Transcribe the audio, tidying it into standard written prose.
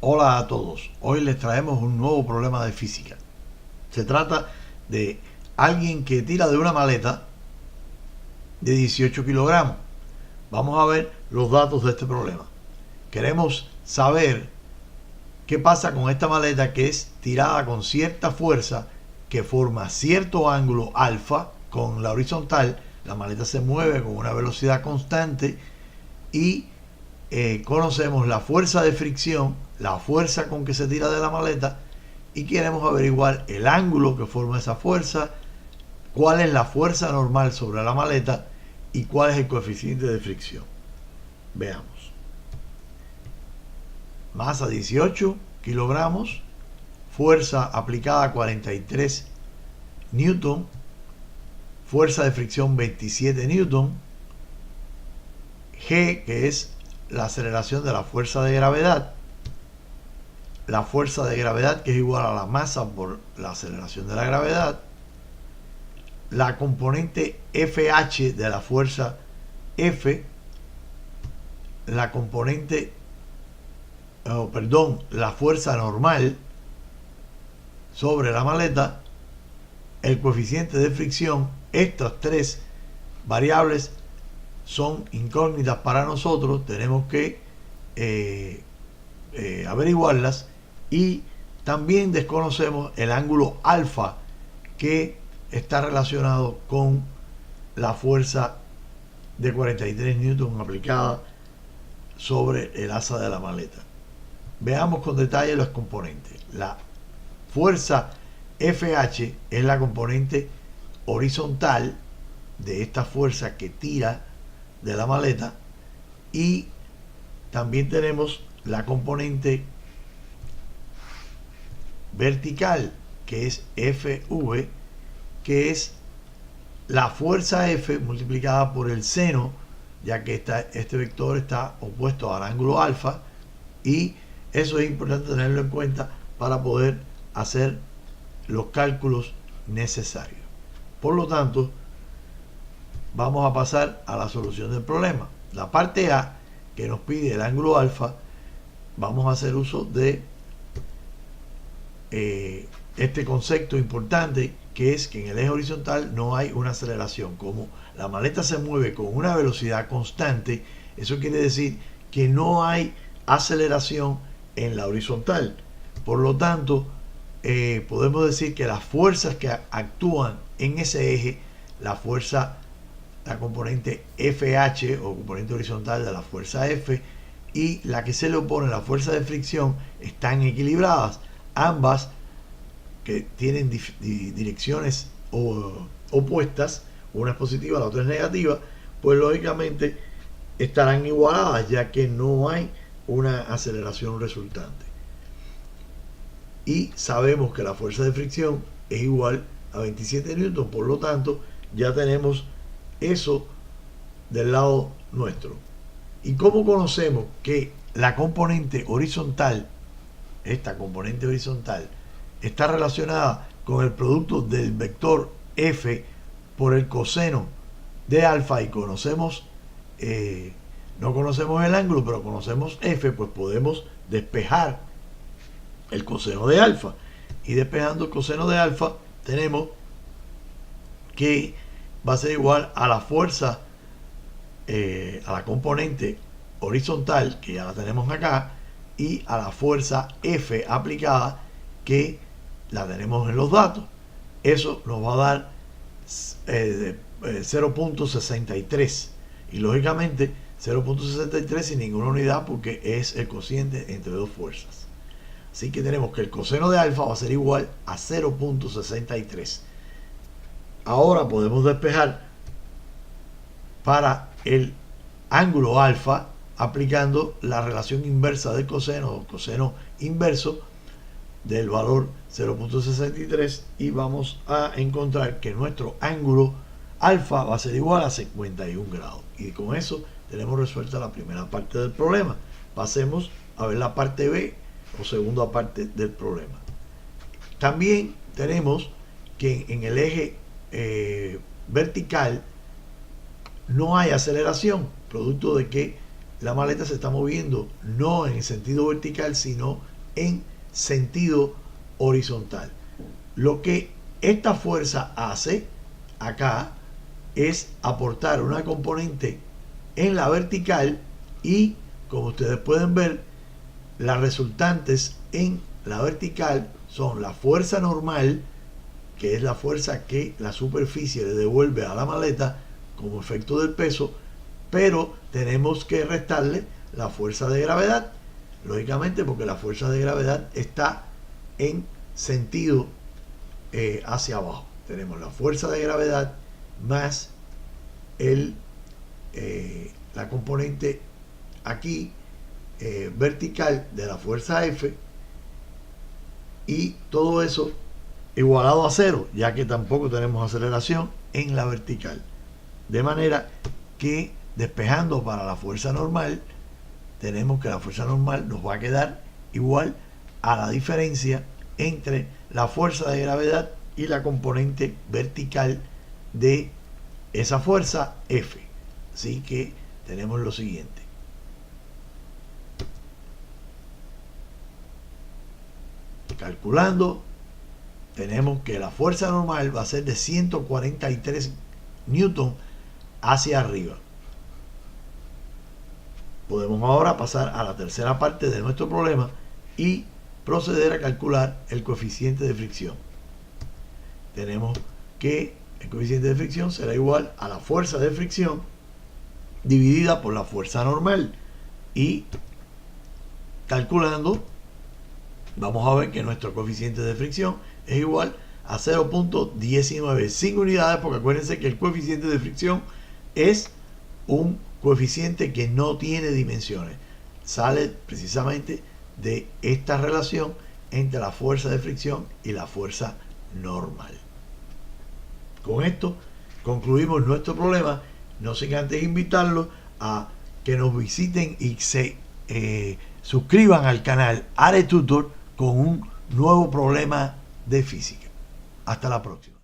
Hola a todos, hoy les traemos un nuevo problema de física. Se trata de alguien que tira de una maleta de 18 kilogramos. Vamos a ver los datos de este problema. Queremos saber qué pasa con esta maleta que es tirada con cierta fuerza que forma cierto ángulo alfa con la horizontal. La maleta se mueve con una velocidad constante y conocemos la fuerza de fricción, la fuerza con que se tira de la maleta, y queremos averiguar el ángulo que forma esa fuerza, cuál es la fuerza normal sobre la maleta y cuál es el coeficiente de fricción. Veamos. Masa 18 kilogramos, fuerza aplicada 43 newton, fuerza de fricción 27 newton, G, que es la aceleración de la fuerza de gravedad, la fuerza de gravedad que es igual a la masa por la aceleración de la gravedad, la componente FH de la fuerza F, la componente, la fuerza normal sobre la maleta, el coeficiente de fricción. Estas tres variables son incógnitas para nosotros, tenemos que averiguarlas, y también desconocemos el ángulo alfa que está relacionado con la fuerza de 43 newton aplicada sobre el asa de la maleta. Veamos con detalle los componentes. La fuerza FH es la componente horizontal de esta fuerza que tira de la maleta, y también tenemos la componente vertical que es FV, que es la fuerza F multiplicada por el seno, ya que este vector está opuesto al ángulo alfa, y eso es importante tenerlo en cuenta para poder hacer los cálculos necesarios. Por lo tanto, vamos a pasar a la solución del problema. La parte A, que nos pide el ángulo alfa, vamos a hacer uso de este concepto importante, que es que en el eje horizontal no hay una aceleración. Como la maleta se mueve con una velocidad constante, eso quiere decir que no hay aceleración en la horizontal. Por lo tanto, podemos decir que las fuerzas que actúan en ese eje, la componente FH o componente horizontal de la fuerza F, y la que se le opone, la fuerza de fricción, están equilibradas. Ambas, que tienen direcciones opuestas, una es positiva, la otra es negativa, pues lógicamente estarán igualadas, ya que no hay una aceleración resultante. Y sabemos que la fuerza de fricción es igual a 27 newton, por lo tanto ya tenemos eso del lado nuestro. ¿Y cómo conocemos que la componente horizontal, esta componente horizontal, está relacionada con el producto del vector F por el coseno de alfa? Y conocemos, no conocemos el ángulo, pero conocemos F, pues podemos despejar el coseno de alfa. Y despejando el coseno de alfa, tenemos que va a ser igual a la fuerza, a la componente horizontal, que ya la tenemos acá, y a la fuerza F aplicada, que la tenemos en los datos. Eso nos va a dar 0.63, y lógicamente 0.63 sin ninguna unidad, porque es el cociente entre dos fuerzas. Así que tenemos que el coseno de alfa va a ser igual a 0.63. Ahora podemos despejar para el ángulo alfa aplicando la relación inversa del coseno, o coseno inverso del valor 0.63, y vamos a encontrar que nuestro ángulo alfa va a ser igual a 51 grados. Y con eso tenemos resuelta la primera parte del problema. Pasemos a ver la parte B, o segunda parte del problema. También tenemos que en el eje vertical no hay aceleración, producto de que la maleta se está moviendo no en el sentido vertical, sino en sentido horizontal. Lo que esta fuerza hace acá es aportar una componente en la vertical y, como ustedes pueden ver, las resultantes en la vertical son la fuerza normal, que es la fuerza que la superficie le devuelve a la maleta como efecto del peso, pero tenemos que restarle la fuerza de gravedad, lógicamente, porque la fuerza de gravedad está en sentido hacia abajo. Tenemos la fuerza de gravedad más la componente aquí vertical de la fuerza F, y todo eso igualado a cero, ya que tampoco tenemos aceleración en la vertical, de manera que, despejando para la fuerza normal, tenemos que la fuerza normal nos va a quedar igual a la diferencia entre la fuerza de gravedad y la componente vertical de esa fuerza F. Así que tenemos lo siguiente: calculando, tenemos que la fuerza normal va a ser de 143 newton hacia arriba. Podemos ahora pasar a la tercera parte de nuestro problema y proceder a calcular el coeficiente de fricción. Tenemos que el coeficiente de fricción será igual a la fuerza de fricción dividida por la fuerza normal, y calculando vamos a ver que nuestro coeficiente de fricción es igual a 0.19 sin unidades, porque acuérdense que el coeficiente de fricción es un coeficiente que no tiene dimensiones. Sale precisamente de esta relación entre la fuerza de fricción y la fuerza normal. Con esto concluimos nuestro problema, no sin antes invitarlos a que nos visiten y se suscriban al canal AreTutor con un nuevo problema de física. Hasta la próxima.